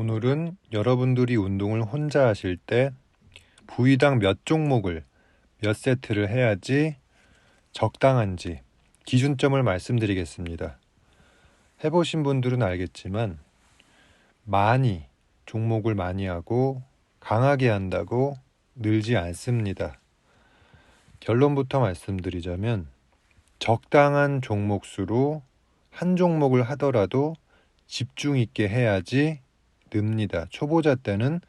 오늘은 여러분들이 운동을 혼자 하실 때 부위당 몇 종목을 몇 세트를 해야지 적당한지 기준점을 말씀드리겠습니다. 해보신 분들은 알겠지만 많이 종목을 많이 하고 강하게 한다고 늘지 않습니다. 결론부터 말씀드리자면 적당한 종목 수로 한 종목을 하더라도 집중 있게 해야지 늡니다. 초보자 때는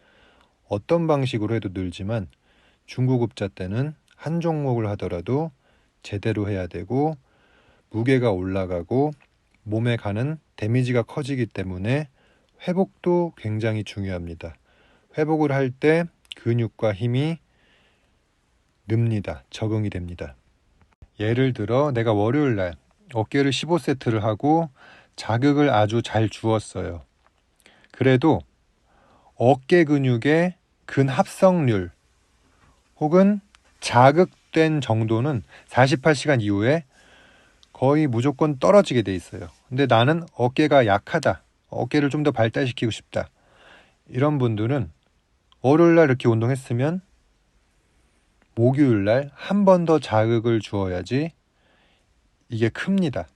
어떤 방식으로 해도 늘지만 중고급자 때는 한 종목을 하더라도 제대로 해야 되고 무게가 올라가고 몸에 가는 데미지가 커지기 때문에 회복도 굉장히 중요합니다. 회복을 할 때 근육과 힘이 늡니다. 적응이 됩니다. 예를 들어 내가 월요일날 어깨를 15세트를 하고 자극을 아주 잘 주었어요. 그래도 어깨 근육의 근합성률 혹은 자극된 정도는 48시간 이후에 거의 무조건 떨어지게 돼 있어요. 근데 나는 어깨가 약하다. 어깨를 좀 더 발달시키고 싶다. 이런 분들은 월요일날 이렇게 운동했으면 목요일날 한 번 더 자극을 주어야지 이게 큽니다.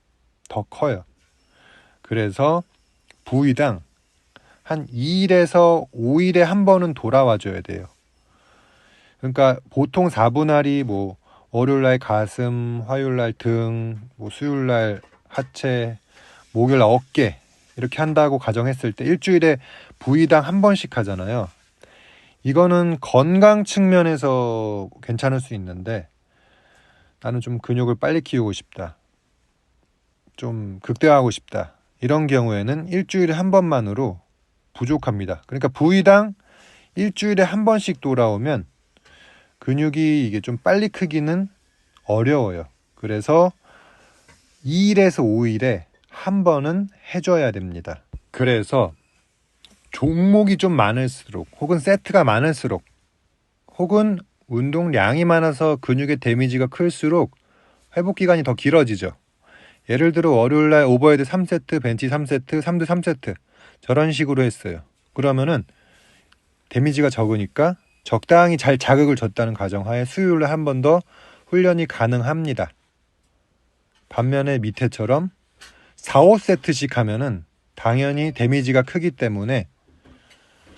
더 커요. 그래서 부위당 한 2일에서 5일에 한 번은 돌아와줘야 돼요. 그러니까 보통 4분할이 월요일날 가슴, 화요일날 등, 수요일날 하체, 목요일날 어깨 이렇게 한다고 가정했을 때 일주일에 부위당 한 번씩 하잖아요. 이거는 건강 측면에서 괜찮을 수 있는데 나는 좀 근육을 빨리 키우고 싶다. 좀 극대화하고 싶다. 이런 경우에는 일주일에 한 번만으로 부족합니다. 그러니까 부위당 일주일에 한 번씩 돌아오면 근육이 이게 좀 빨리 크기는 어려워요. 그래서 2일에서 5일에 한 번은 해줘야 됩니다. 그래서 종목이 좀 많을수록 혹은 세트가 많을수록 혹은 운동량이 많아서 근육의 데미지가 클수록 회복기간이 더 길어지죠. 예를 들어 월요일날 오버헤드 3세트, 벤치 3세트, 3두 3세트 저런 식으로 했어요. 그러면은 데미지가 적으니까 적당히 잘 자극을 줬다는 가정하에 수요일날 한 번 더 훈련이 가능합니다. 반면에 밑에처럼 4, 5세트씩 하면은 당연히 데미지가 크기 때문에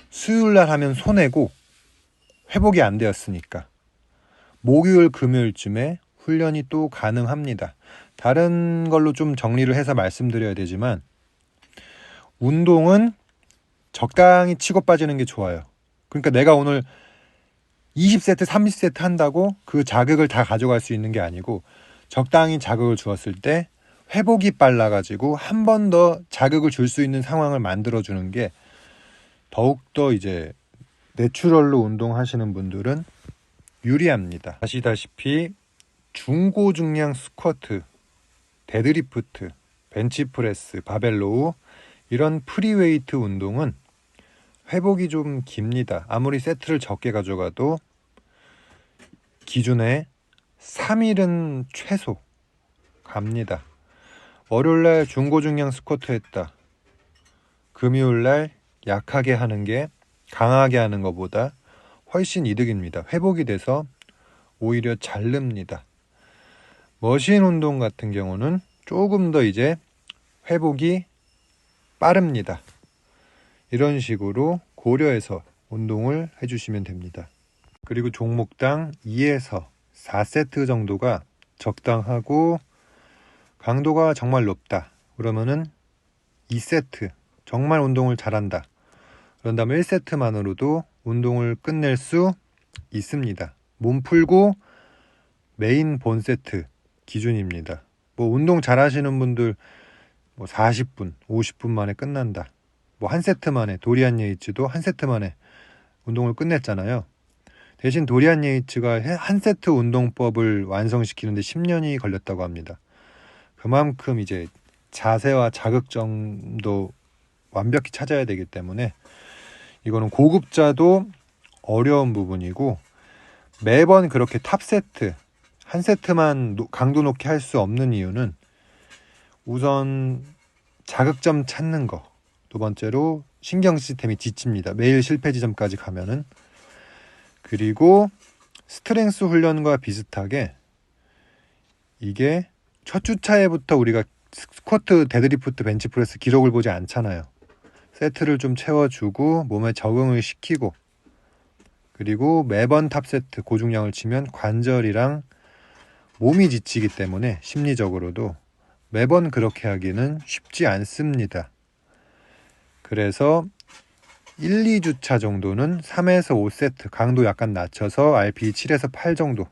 수요일날 하면 손해고 회복이 안 되었으니까 목요일, 금요일쯤에 훈련이 또 가능합니다. 다른 걸로 좀 정리를 해서 말씀드려야 되지만 운동은 적당히 치고 빠지는 게 좋아요. 그러니까 내가 오늘 20세트, 30세트 한다고 그 자극을 다 가져갈 수 있는 게 아니고 적당히 자극을 주었을 때 회복이 빨라가지고 한 번 더 자극을 줄 수 있는 상황을 만들어주는 게 더욱더 이제 내추럴로 운동하시는 분들은 유리합니다. 아시다시피 중고중량 스쿼트, 데드리프트, 벤치프레스, 바벨로우 이런 프리웨이트 운동은 회복이 좀 깁니다. 아무리 세트를 적게 가져가도 기준에 3일은 최소 갑니다. 월요일날 중고중량 스쿼트 했다. 금요일날 약하게 하는 게 강하게 하는 것보다 훨씬 이득입니다. 회복이 돼서 오히려 잘 늡니다. 머신 운동 같은 경우는 조금 더 이제 회복이 빠릅니다. 이런 식으로 고려해서 운동을 해주시면 됩니다. 그리고 종목당 2에서 4세트 정도가 적당하고 강도가 정말 높다. 그러면은 2세트 정말 운동을 잘한다. 그런다면 1세트만으로도 운동을 끝낼 수 있습니다. 몸 풀고 메인 본 세트 기준입니다. 운동 잘하시는 분들 40분, 50분 만에 끝난다. 한 세트 만에 도리안 예이츠도 한 세트 만에 운동을 끝냈잖아요. 대신 도리안 예이츠가 한 세트 운동법을 완성시키는데 10년이 걸렸다고 합니다. 그만큼 이제 자세와 자극점도 완벽히 찾아야 되기 때문에 이거는 고급자도 어려운 부분이고 매번 그렇게 탑 세트 한 세트만 강도 높게 할 수 없는 이유는 우선 자극점 찾는 거, 두 번째로 신경 시스템이 지칩니다. 매일 실패 지점까지 가면은. 그리고 스트렝스 훈련과 비슷하게 이게 첫 주차에부터 우리가 스쿼트, 데드리프트, 벤치프레스 기록을 보지 않잖아요. 세트를 좀 채워주고 몸에 적응을 시키고, 그리고 매번 탑세트 고중량을 치면 관절이랑 몸이 지치기 때문에 심리적으로도 매번 그렇게 하기는 쉽지 않습니다. 그래서 1, 2주차 정도는 3에서 5세트 강도 약간 낮춰서 RPE 7에서 8 정도,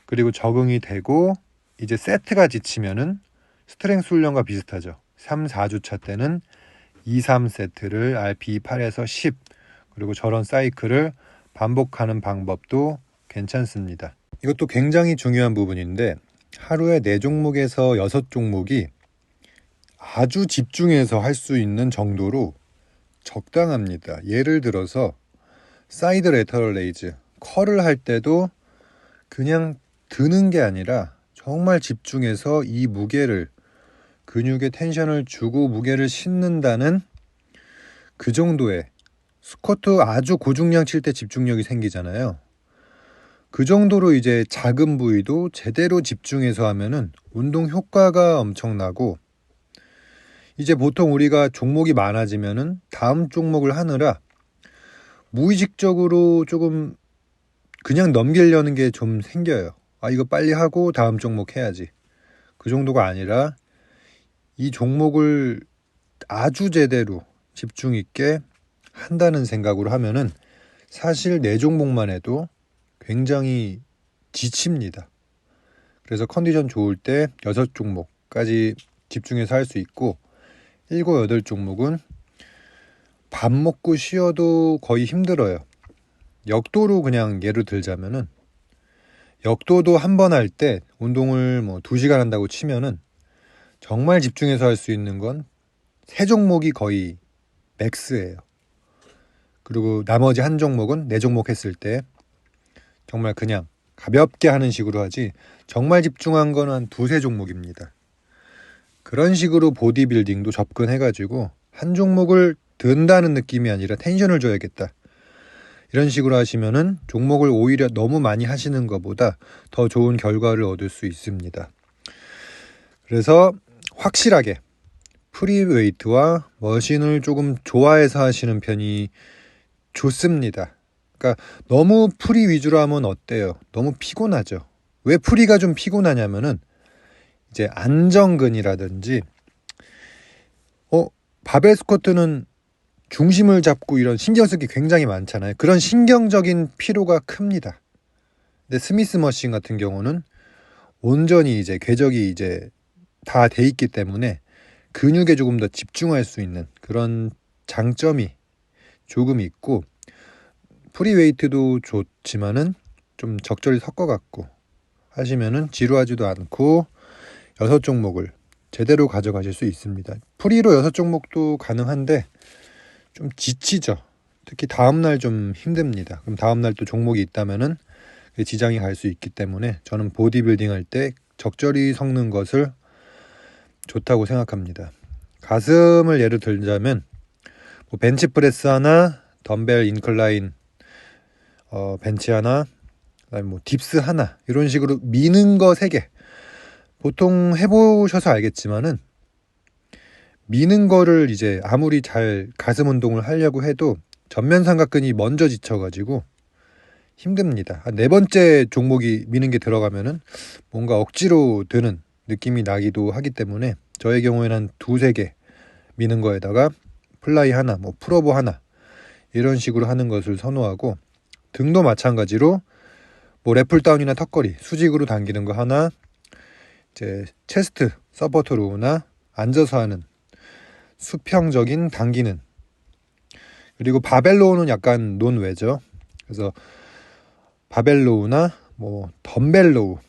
그리고 적응이 되고 이제 세트가 지치면은 스트렝스 훈련과 비슷하죠. 3, 4주차 때는 2, 3세트를 RPE 8에서 10, 그리고 저런 사이클을 반복하는 방법도 괜찮습니다. 이것도 굉장히 중요한 부분인데, 하루에 4종목에서 6종목이 아주 집중해서 할 수 있는 정도로 적당합니다. 예를 들어서 사이드 레터럴 레이즈, 컬을 할 때도 그냥 드는 게 아니라 정말 집중해서 이 무게를, 근육에 텐션을 주고 무게를 싣는다는 그 정도의, 스쿼트 아주 고중량 칠 때 집중력이 생기잖아요. 그 정도로 이제 작은 부위도 제대로 집중해서 하면은 운동 효과가 엄청나고, 이제 보통 우리가 종목이 많아지면은 다음 종목을 하느라 무의식적으로 조금 그냥 넘기려는 게 좀 생겨요. 아, 이거 빨리 하고 다음 종목 해야지. 그 정도가 아니라 이 종목을 아주 제대로 집중 있게 한다는 생각으로 하면은 사실 4종목만 해도 굉장히 지칩니다. 그래서 컨디션 좋을 때 6종목까지 집중해서 할 수 있고, 7, 8종목은 밥 먹고 쉬어도 거의 힘들어요. 역도로 그냥 예를 들자면은, 역도도 한 번 할 때 운동을 2시간 한다고 치면은 정말 집중해서 할 수 있는 건 3종목이 거의 맥스예요. 그리고 나머지 한 종목은 4종목 했을 때 정말 그냥 가볍게 하는 식으로 하지, 정말 집중한 건 한 2, 3종목입니다. 그런 식으로 보디빌딩도 접근해가지고 한 종목을 든다는 느낌이 아니라 텐션을 줘야겠다, 이런 식으로 하시면은 종목을 오히려 너무 많이 하시는 것보다 더 좋은 결과를 얻을 수 있습니다. 그래서 확실하게 프리웨이트와 머신을 조금 좋아해서 하시는 편이 좋습니다. 그러니까 너무 프리 위주로 하면 어때요? 너무 피곤하죠. 왜 프리가 좀 피곤하냐면은 이제 안정근이라든지 바벨 스쿼트는 중심을 잡고 이런 신경 쓸 게 굉장히 많잖아요. 그런 신경적인 피로가 큽니다. 근데 스미스 머신 같은 경우는 온전히 이제 궤적이 이제 다 돼 있기 때문에 근육에 조금 더 집중할 수 있는 그런 장점이 조금 있고, 프리웨이트도 좋지만은 좀 적절히 섞어갖고 하시면은 지루하지도 않고 6종목을 제대로 가져가실 수 있습니다. 프리로 6종목도 가능한데 좀 지치죠. 특히 다음날 좀 힘듭니다. 그럼 다음날 또 종목이 있다면은 지장이 갈 수 있기 때문에 저는 보디빌딩 할 때 적절히 섞는 것을 좋다고 생각합니다. 가슴을 예를 들자면 벤치프레스 하나, 덤벨 인클라인 벤치 하나, 그다음에 딥스 하나, 이런 식으로 미는 거 3개. 보통 해보셔서 알겠지만은 미는 거를 이제 아무리 잘 가슴 운동을 하려고 해도 전면 삼각근이 먼저 지쳐가지고 힘듭니다. 한 4번째 종목이 미는 게 들어가면은 뭔가 억지로 드는 느낌이 나기도 하기 때문에 저의 경우에는 한 2, 3개 미는 거에다가 플라이 하나, 풀오버 하나, 이런 식으로 하는 것을 선호하고, 등도 마찬가지로 래플다운이나 턱걸이 수직으로 당기는 거 하나, 이제 체스트 서포터 로우나 앉아서 하는 수평적인 당기는, 그리고 바벨 로우는 약간 논외죠. 그래서 바벨 로우나 덤벨 로우,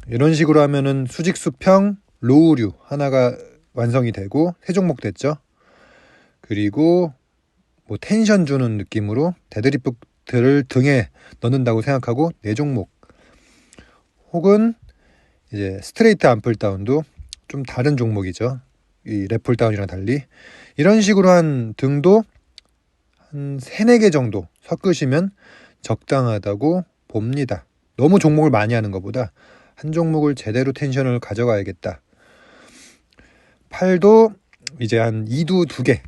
이런 식으로 하면은 수직 수평 로우류 하나가 완성이 되고 3종목 됐죠. 그리고 텐션 주는 느낌으로 데드리프트를 등에 넣는다고 생각하고 4종목, 혹은 이제 스트레이트 암플다운도 좀 다른 종목이죠. 이 랩풀다운이랑 달리 이런 식으로 한 등도 한 3, 4개 정도 섞으시면 적당하다고 봅니다. 너무 종목을 많이 하는 것보다 한 종목을 제대로 텐션을 가져가야겠다. 팔도 이제 한 2두 2개.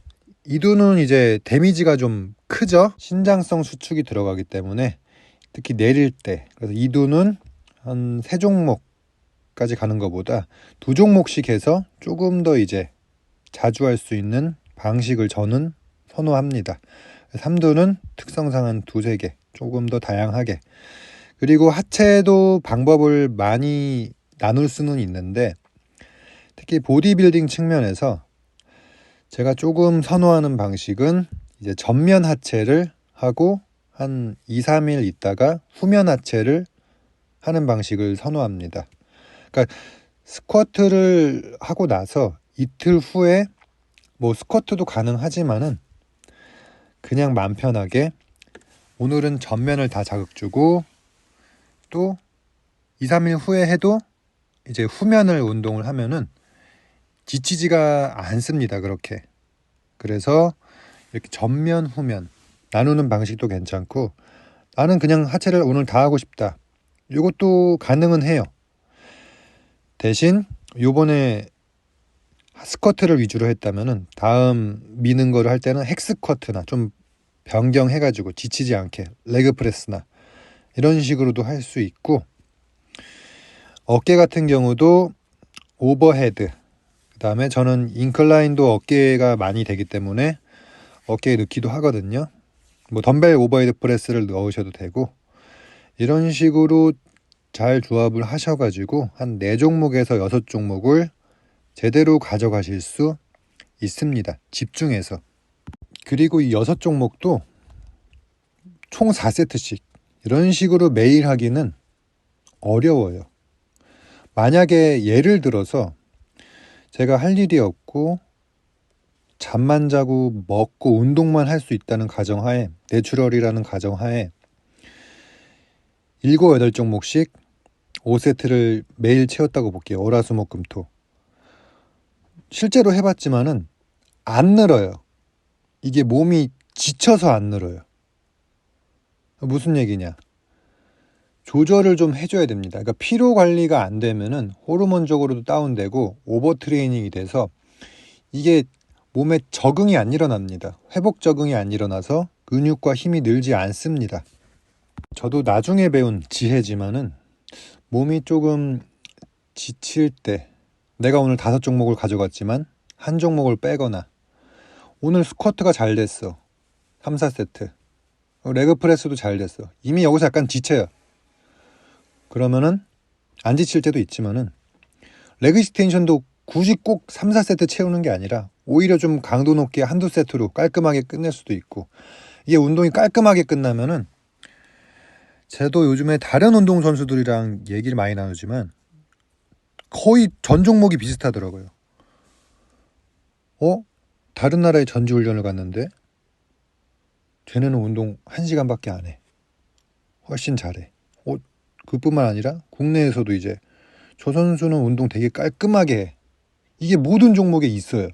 2두는 이제 데미지가 좀 크죠. 신장성 수축이 들어가기 때문에 특히 내릴 때. 그래서 2두는 한 3종목까지 가는 것보다 2종목씩 해서 조금 더 이제 자주 할 수 있는 방식을 저는 선호합니다. 3두는 특성상 한 2, 3개. 조금 더 다양하게. 그리고 하체도 방법을 많이 나눌 수는 있는데 특히 보디빌딩 측면에서 제가 조금 선호하는 방식은 이제 전면 하체를 하고 한 2, 3일 있다가 후면 하체를 하는 방식을 선호합니다. 그러니까 스쿼트를 하고 나서 이틀 후에 뭐 스쿼트도 가능하지만은 그냥 마음 편하게 오늘은 전면을 다 자극 주고 또 2, 3일 후에 해도 이제 후면을 운동을 하면은 지치지가 않습니다. 그렇게. 그래서 이렇게 전면, 후면 나누는 방식도 괜찮고 나는 그냥 하체를 오늘 다 하고 싶다. 이것도 가능은 해요. 대신 요번에 스쿼트를 위주로 했다면은 다음 미는 거를 할 때는 헥스쿼트나 좀 변경해가지고 지치지 않게 레그 프레스나 이런 식으로도 할 수 있고 어깨 같은 경우도 오버헤드 그 다음에 저는 인클라인도 어깨가 많이 되기 때문에 어깨에 넣기도 하거든요. 뭐 덤벨 오버헤드 프레스를 넣으셔도 되고 이런 식으로 잘 조합을 하셔가지고 한 4종목에서 6종목을 제대로 가져가실 수 있습니다. 집중해서. 그리고 이 6종목도 총 4세트씩 이런 식으로 매일 하기는 어려워요. 만약에 예를 들어서 제가 할 일이 없고 잠만 자고 먹고 운동만 할 수 있다는 가정하에 내추럴이라는 가정하에 7, 8종목씩 5세트를 매일 채웠다고 볼게요. 월화수목금토. 실제로 해봤지만은 안 늘어요. 이게 몸이 지쳐서 안 늘어요. 무슨 얘기냐? 조절을 좀 해줘야 됩니다. 그러니까 피로 관리가 안 되면은 호르몬적으로도 다운되고 오버트레이닝이 돼서 이게 몸에 적응이 안 일어납니다. 회복 적응이 안 일어나서 근육과 힘이 늘지 않습니다. 저도 나중에 배운 지혜지만은 몸이 조금 지칠 때 내가 오늘 5종목을 가져갔지만 한 종목을 빼거나 오늘 스쿼트가 잘 됐어. 3, 4세트. 레그 프레스도 잘 됐어. 이미 여기서 약간 지쳐요. 그러면은 안 지칠 때도 있지만은 레그 익스텐션도 굳이 꼭 3, 4세트 채우는 게 아니라 오히려 좀 강도 높게 한두 세트로 깔끔하게 끝낼 수도 있고 이게 운동이 깔끔하게 끝나면은 저도 요즘에 다른 운동 선수들이랑 얘기를 많이 나누지만 거의 전 종목이 비슷하더라고요. 다른 나라에 전지훈련을 갔는데 쟤네는 운동 1시간밖에 안 해. 훨씬 잘해. 그뿐만 아니라 국내에서도 이제 저 선수는 운동 되게 깔끔하게 해. 이게 모든 종목에 있어요.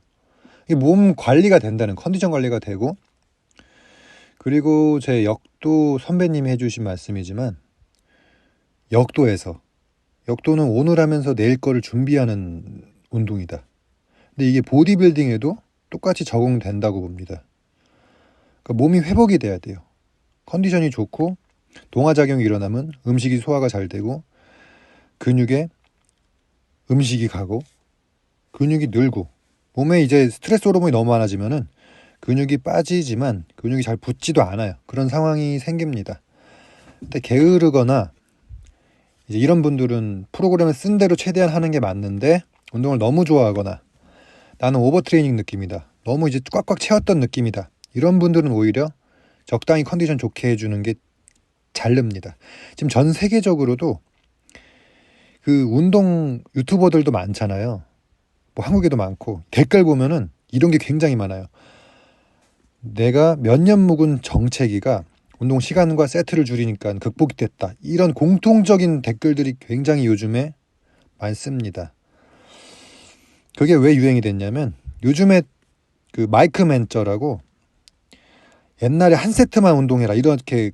이게 몸 관리가 된다는 컨디션 관리가 되고 그리고 제 역도 선배님이 해주신 말씀이지만 역도는 오늘 하면서 내일 거를 준비하는 운동이다. 근데 이게 보디빌딩에도 똑같이 적용된다고 봅니다. 그러니까 몸이 회복이 돼야 돼요. 컨디션이 좋고 동화작용이 일어나면 음식이 소화가 잘 되고 근육에 음식이 가고 근육이 늘고 몸에 이제 스트레스 호르몬이 너무 많아지면은 근육이 빠지지만 근육이 잘 붙지도 않아요. 그런 상황이 생깁니다. 근데 게으르거나 이제 이런 분들은 프로그램을 쓴 대로 최대한 하는 게 맞는데 운동을 너무 좋아하거나 나는 오버트레이닝 느낌이다. 너무 이제 꽉꽉 채웠던 느낌이다. 이런 분들은 오히려 적당히 컨디션 좋게 해주는 게 잘 릅니다. 지금 전 세계적으로도 그 운동 유튜버들도 많잖아요. 뭐 한국에도 많고 댓글 보면은 이런 게 굉장히 많아요. 내가 몇 년 묵은 정체기가 운동 시간과 세트를 줄이니까 극복이 됐다. 이런 공통적인 댓글들이 굉장히 요즘에 많습니다. 그게 왜 유행이 됐냐면 요즘에 그 마이크 맨저라고 옛날에 한 세트만 운동해라 이렇게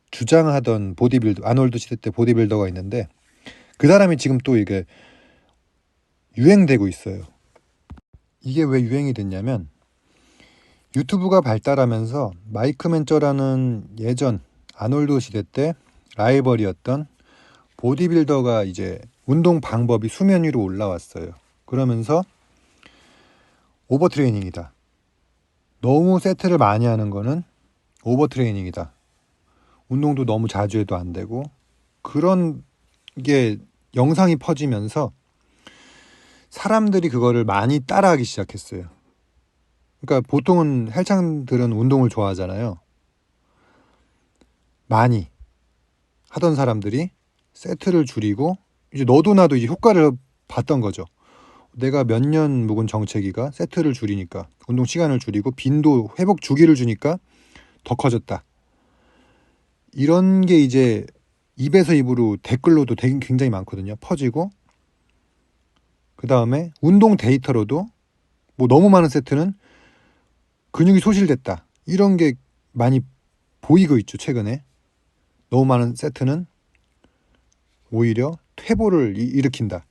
주장하던 보디빌더, 아놀드 시대 때 보디빌더가 있는데 그 사람이 지금 또 이게 유행되고 있어요. 이게 왜 유행이 됐냐면 유튜브가 발달하면서 마이크 맨저라는 예전 아놀드 시대 때 라이벌이었던 보디빌더가 이제 운동 방법이 수면 위로 올라왔어요. 그러면서 오버트레이닝이다. 너무 세트를 많이 하는 거는 오버트레이닝이다. 운동도 너무 자주 해도 안 되고 그런 게 영상이 퍼지면서 사람들이 그거를 많이 따라하기 시작했어요. 그러니까 보통은 헬창들은 운동을 좋아하잖아요. 많이 하던 사람들이 세트를 줄이고 이제 너도 나도 이제 효과를 봤던 거죠. 내가 몇 년 묵은 정체기가 세트를 줄이니까 운동 시간을 줄이고 빈도 회복 주기를 주니까 더 커졌다. 이런 게 이제 입에서 입으로 댓글로도 굉장히 많거든요. 퍼지고 그 다음에 운동 데이터로도 뭐 너무 많은 세트는 근육이 소실됐다. 이런 게 많이 보이고 있죠. 최근에 너무 많은 세트는 오히려 퇴보를 일으킨다.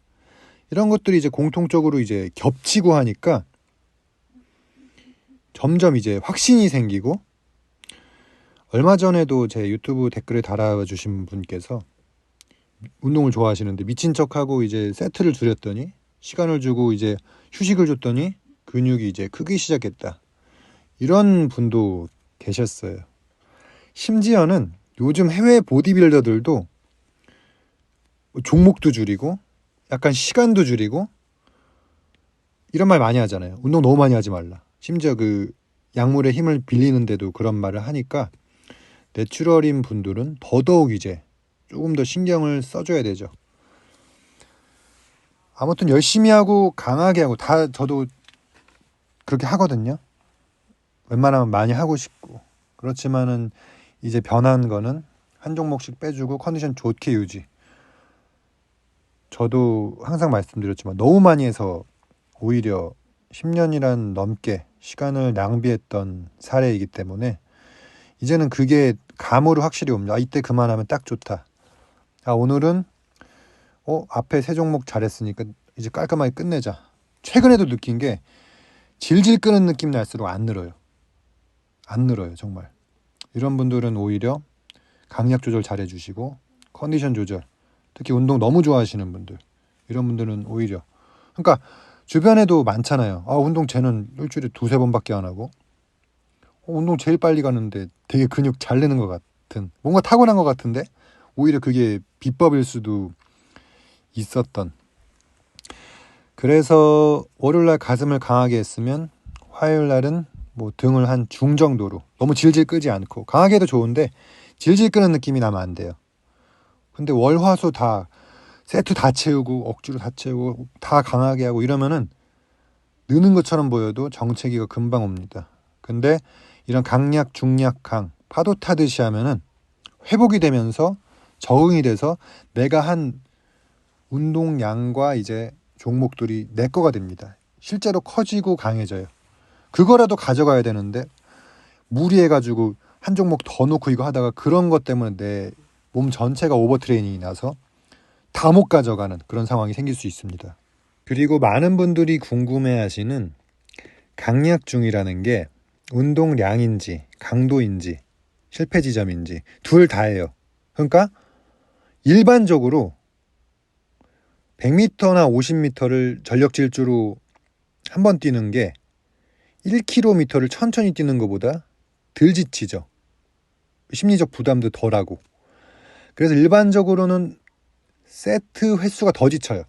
이런 것들이 이제 공통적으로 이제 겹치고 하니까 점점 이제 확신이 생기고 얼마 전에도 제 유튜브 댓글에 달아주신 분께서 운동을 좋아하시는데 미친 척하고 이제 세트를 줄였더니 시간을 주고 이제 휴식을 줬더니 근육이 이제 크기 시작했다. 이런 분도 계셨어요. 심지어는 요즘 해외 보디빌더들도 종목도 줄이고 약간 시간도 줄이고 이런 말 많이 하잖아요. 운동 너무 많이 하지 말라. 심지어 그 약물의 힘을 빌리는데도 그런 말을 하니까 내추럴인 분들은 더더욱 이제 조금 더 신경을 써줘야 되죠. 아무튼 열심히 하고 강하게 하고 다 저도 그렇게 하거든요. 웬만하면 많이 하고 싶고 그렇지만은 이제 변한 거는 한 종목씩 빼주고 컨디션 좋게 유지. 저도 항상 말씀드렸지만 너무 많이 해서 오히려 10년이란 넘게 시간을 낭비했던 사례이기 때문에 이제는 그게 감으로 확실히 옵니다. 이때 그만하면 딱 좋다. 오늘은 앞에 세 종목 잘했으니까 이제 깔끔하게 끝내자. 최근에도 느낀 게 질질 끄는 느낌 날수록 안 늘어요. 안 늘어요, 정말. 이런 분들은 오히려 강약 조절 잘 해주시고 컨디션 조절, 특히 운동 너무 좋아하시는 분들, 이런 분들은 오히려 그러니까 주변에도 많잖아요. 운동 쟤는 일주일에 2-3번밖에 안 하고 운동 제일 빨리 가는데 되게 근육 잘 내는 것 같은, 뭔가 타고난 것 같은데 오히려 그게 비법일 수도 있었던. 그래서 월요일날 가슴을 강하게 했으면 화요일날은 뭐 등을 한 중 정도로, 너무 질질 끄지 않고, 강하게 해도 좋은데 질질 끄는 느낌이 나면 안 돼요. 근데 월, 화, 수 다 세트 다 채우고 억지로 다 채우고 다 강하게 하고 이러면은 느는 것처럼 보여도 정체기가 금방 옵니다. 근데 이런 강약, 중약, 강 파도 타듯이 하면은 회복이 되면서 적응이 돼서 내가 한 운동량과 이제 종목들이 내 거가 됩니다. 실제로 커지고 강해져요. 그거라도 가져가야 되는데 무리해가지고 한 종목 더 놓고 이거 하다가 그런 것 때문에 내 몸 전체가 오버트레이닝이 나서 다 못 가져가는 그런 상황이 생길 수 있습니다. 그리고 많은 분들이 궁금해하시는 강약중이라는 게 운동량인지 강도인지 실패 지점인지 둘 다예요. 그러니까 일반적으로 100m나 50m를 전력 질주로 한 번 뛰는 게 1km를 천천히 뛰는 것보다 덜 지치죠. 심리적 부담도 덜하고. 그래서 일반적으로는 세트 횟수가 더 지쳐요.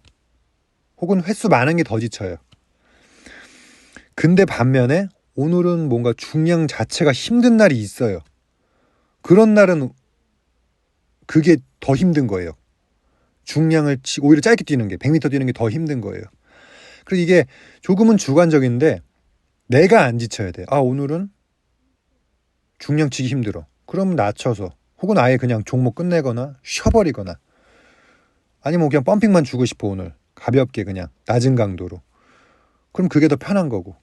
혹은 횟수 많은 게 더 지쳐요. 근데 반면에 오늘은 뭔가 중량 자체가 힘든 날이 있어요. 그런 날은 그게 더 힘든 거예요. 중량을 치고 오히려 짧게 뛰는 게, 100m 뛰는 게 더 힘든 거예요. 그래서 이게 조금은 주관적인데 내가 안 지쳐야 돼. 오늘은 중량 치기 힘들어. 그럼 낮춰서 혹은 아예 그냥 종목 끝내거나 쉬어버리거나, 아니면 그냥 펌핑만 주고 싶어 오늘 가볍게 그냥 낮은 강도로. 그럼 그게 더 편한 거고.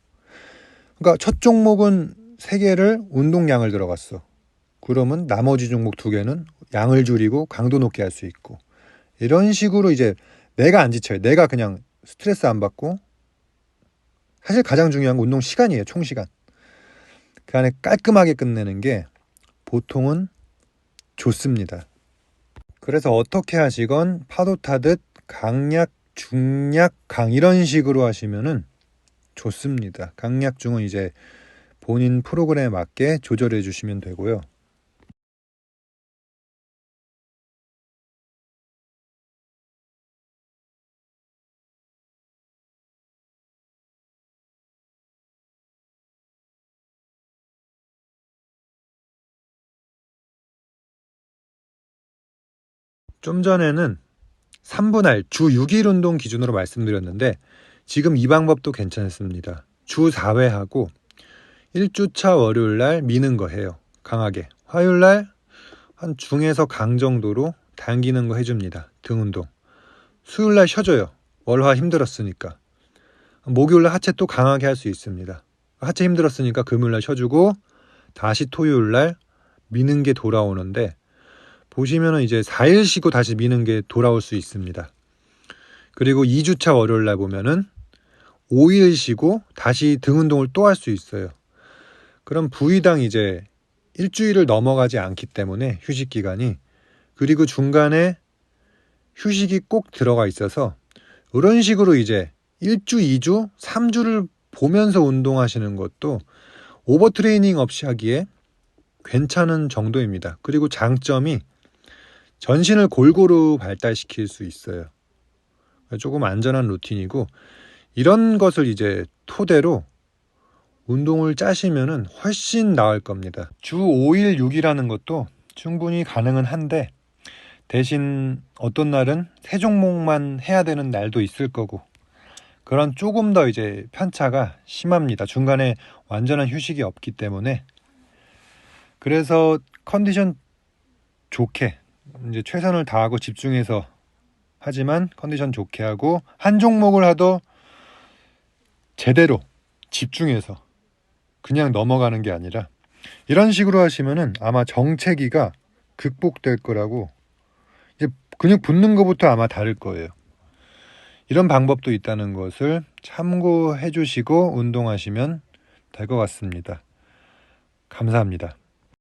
그러니까 첫 종목은 3개를 운동량을 들어갔어. 그러면 나머지 종목 2개는 양을 줄이고 강도 높게 할 수 있고, 이런 식으로 이제 내가 안 지쳐요. 내가 그냥 스트레스 안 받고, 사실 가장 중요한 건 운동 시간이에요. 총 시간. 그 안에 깔끔하게 끝내는 게 보통은 좋습니다. 그래서 어떻게 하시건 파도 타듯 강약, 중약, 강 이런 식으로 하시면은 좋습니다. 강약, 중은 이제 본인 프로그램에 맞게 조절해 주시면 되고요. 좀 전에는 3분할 주 6일 운동 기준으로 말씀드렸는데, 지금 이 방법도 괜찮습니다. 주 4회 하고 1주차 월요일날 미는 거 해요. 강하게. 화요일날 한 중에서 강 정도로 당기는 거 해줍니다. 등 운동. 수요일날 쉬어줘요. 월화 힘들었으니까. 목요일날 하체 또 강하게 할 수 있습니다. 하체 힘들었으니까 금요일날 쉬어주고 다시 토요일날 미는 게 돌아오는데, 보시면은 이제 4일 쉬고 다시 미는 게 돌아올 수 있습니다. 그리고 2주차 월요일날 보면은 5일 쉬고 다시 등 운동을 또 할 수 있어요. 그럼 부위당 이제 일주일을 넘어가지 않기 때문에 휴식 기간이, 그리고 중간에 휴식이 꼭 들어가 있어서 이런 식으로 이제 1주, 2주, 3주를 보면서 운동하시는 것도 오버트레이닝 없이 하기에 괜찮은 정도입니다. 그리고 장점이 전신을 골고루 발달시킬 수 있어요. 조금 안전한 루틴이고, 이런 것을 이제 토대로 운동을 짜시면은 훨씬 나을 겁니다. 주 5일 6이라는 것도 충분히 가능은 한데, 대신 어떤 날은 3종목만 해야 되는 날도 있을 거고, 그런 조금 더 이제 편차가 심합니다. 중간에 완전한 휴식이 없기 때문에. 그래서 컨디션 좋게 이제 최선을 다하고 집중해서 하지만 컨디션 좋게 하고, 한 종목을 하도 제대로 집중해서 그냥 넘어가는 게 아니라 이런 식으로 하시면은 아마 정체기가 극복될 거라고, 이제 근육 붙는 것부터 아마 다를 거예요. 이런 방법도 있다는 것을 참고해 주시고 운동하시면 될 것 같습니다. 감사합니다.